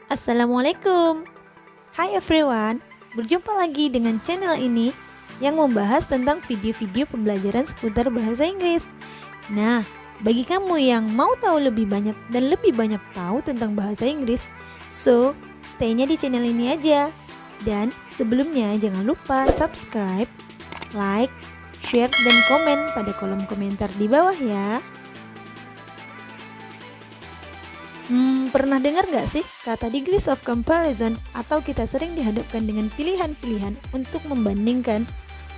Assalamualaikum. Hai everyone, berjumpa lagi dengan channel ini yang membahas tentang video-video pembelajaran seputar bahasa Inggris. Nah, bagi kamu yang mau tahu lebih banyak dan lebih banyak tahu tentang bahasa Inggris, so stay-nya di channel ini aja. Dan sebelumnya jangan lupa subscribe, like, share, dan komen pada kolom komentar di bawah ya. Pernah dengar gak sih kata degrees of comparison, atau kita sering dihadapkan dengan pilihan-pilihan untuk membandingkan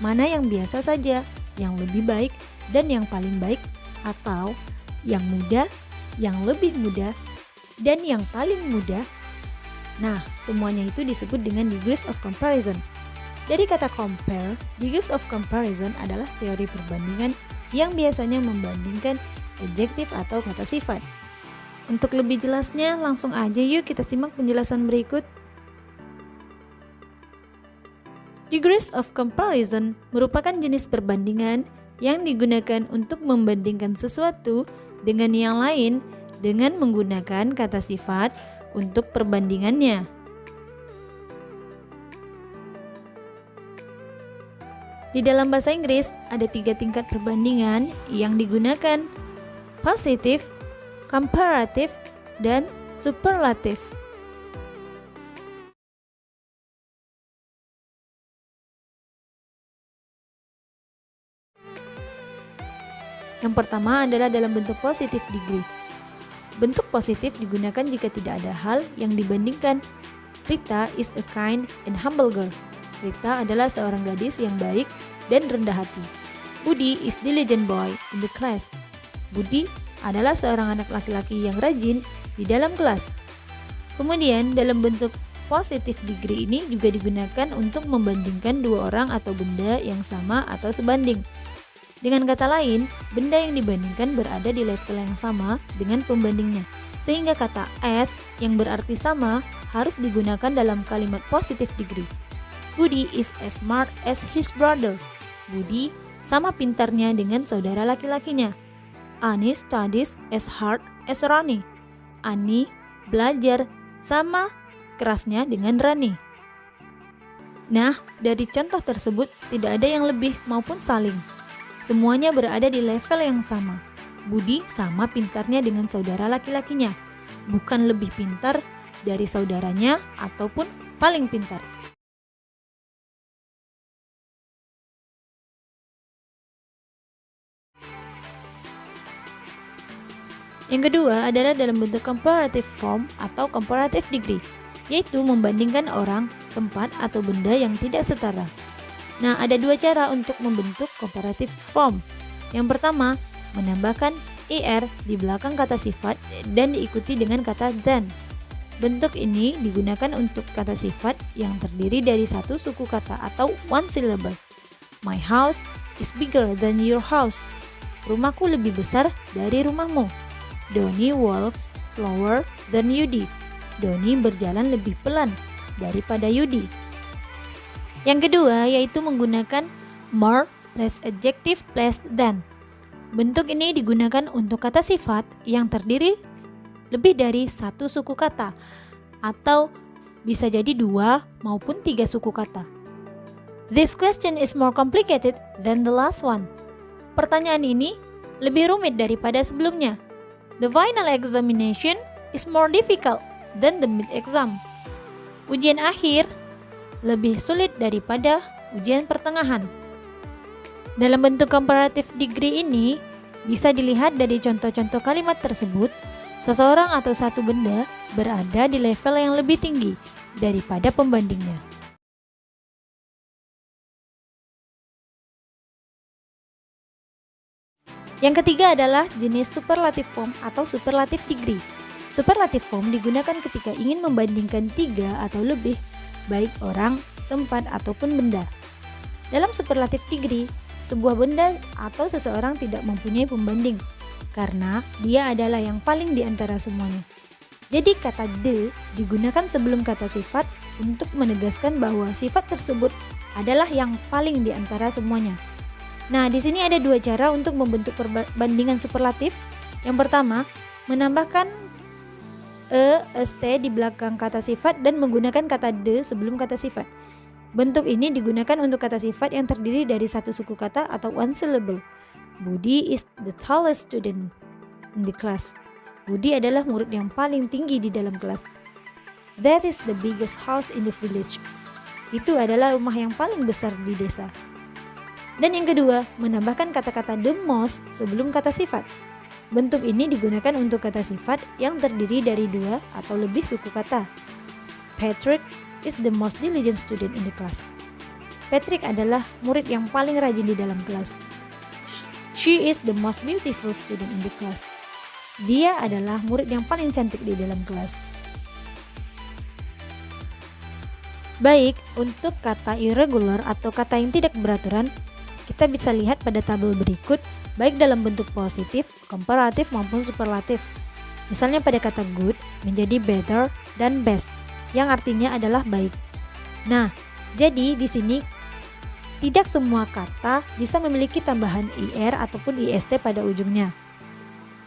mana yang biasa saja, yang lebih baik, dan yang paling baik, atau yang mudah, yang lebih mudah, dan yang paling mudah. Nah, semuanya itu disebut dengan degrees of comparison. Dari kata compare, degrees of comparison adalah teori perbandingan yang biasanya membandingkan adjektif atau kata sifat. Untuk lebih jelasnya, langsung aja yuk kita simak penjelasan berikut. Degrees of comparison merupakan jenis perbandingan yang digunakan untuk membandingkan sesuatu dengan yang lain dengan menggunakan kata sifat untuk perbandingannya. Di dalam bahasa Inggris ada 3 tingkat perbandingan yang digunakan: positive, comparative, dan superlative. Yang pertama adalah dalam bentuk positive degree. Bentuk positif digunakan jika tidak ada hal yang dibandingkan. Rita is a kind and humble girl. Rita adalah seorang gadis yang baik dan rendah hati. Budi is diligent boy in the class. Budi adalah seorang anak laki-laki yang rajin di dalam kelas. Kemudian dalam bentuk positive degree ini juga digunakan untuk membandingkan dua orang atau benda yang sama atau sebanding. Dengan kata lain, benda yang dibandingkan berada di level yang sama dengan pembandingnya, sehingga kata as yang berarti sama harus digunakan dalam kalimat positive degree. Budi is as smart as his brother. Budi sama pintarnya dengan saudara laki-lakinya. Ani studies as hard as Rani. Ani belajar sama kerasnya dengan Rani. Nah, dari contoh tersebut tidak ada yang lebih maupun saling. Semuanya berada di level yang sama. Budi sama pintarnya dengan saudara laki-lakinya, bukan lebih pintar dari saudaranya ataupun paling pintar. Yang kedua adalah dalam bentuk comparative form atau comparative degree, yaitu membandingkan orang, tempat, atau benda yang tidak setara. Nah, ada 2 cara untuk membentuk comparative form. Yang pertama, menambahkan er di belakang kata sifat dan diikuti dengan kata than. Bentuk ini digunakan untuk kata sifat yang terdiri dari satu suku kata atau one syllable. My house is bigger than your house. Rumahku lebih besar dari rumahmu. Doni walks slower than Yudi. Doni berjalan lebih pelan daripada Yudi. Yang kedua yaitu menggunakan more plus adjective plus than. Bentuk ini digunakan untuk kata sifat yang terdiri lebih dari satu suku kata, atau bisa jadi 2 maupun 3 suku kata. This question is more complicated than the last one. Pertanyaan ini lebih rumit daripada sebelumnya. The final examination is more difficult than the mid-exam. Ujian akhir lebih sulit daripada ujian pertengahan. Dalam bentuk comparative degree ini, bisa dilihat dari contoh-contoh kalimat tersebut, seseorang atau satu benda berada di level yang lebih tinggi daripada pembandingnya. Yang ketiga adalah jenis superlative form atau superlative degree. Superlative form digunakan ketika ingin membandingkan 3 atau lebih, baik orang, tempat, ataupun benda. Dalam superlative degree, sebuah benda atau seseorang tidak mempunyai pembanding. karena dia adalah yang paling di antara semuanya. Jadi kata the digunakan sebelum kata sifat untuk menegaskan bahwa sifat tersebut adalah yang paling di antara semuanya. Nah, di sini ada dua cara untuk membentuk perbandingan superlatif. Yang pertama, menambahkan st di belakang kata sifat dan menggunakan kata the sebelum kata sifat. Bentuk ini digunakan untuk kata sifat yang terdiri dari satu suku kata atau one syllable. Budi is the tallest student in the class. Budi adalah murid yang paling tinggi di dalam kelas. That is the biggest house in the village. Itu adalah rumah yang paling besar di desa. Dan yang kedua, menambahkan kata-kata the most sebelum kata sifat. Bentuk ini digunakan untuk kata sifat yang terdiri dari dua atau lebih suku kata. Patrick is the most diligent student in the class. Patrick adalah murid yang paling rajin di dalam kelas. She is the most beautiful student in the class. Dia adalah murid yang paling cantik di dalam kelas. Baik, untuk kata irregular atau kata yang tidak beraturan, kita bisa lihat pada tabel berikut, baik dalam bentuk positif, komparatif maupun superlatif. Misalnya pada kata good menjadi better dan best, yang artinya adalah baik. Nah, jadi di sini tidak semua kata bisa memiliki tambahan ir ataupun ist pada ujungnya.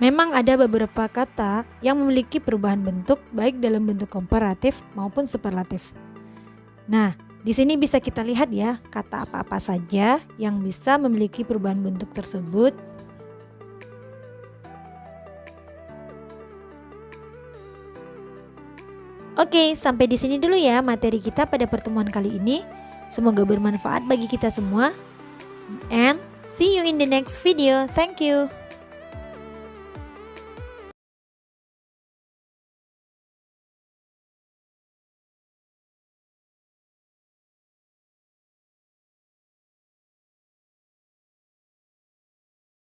Memang ada beberapa kata yang memiliki perubahan bentuk baik dalam bentuk komparatif maupun superlatif. Nah, di sini bisa kita lihat ya, kata apa-apa saja yang bisa memiliki perubahan bentuk tersebut. Oke, sampai di sini dulu ya materi kita pada pertemuan kali ini. Semoga bermanfaat bagi kita semua. And see you in the next video. Thank you.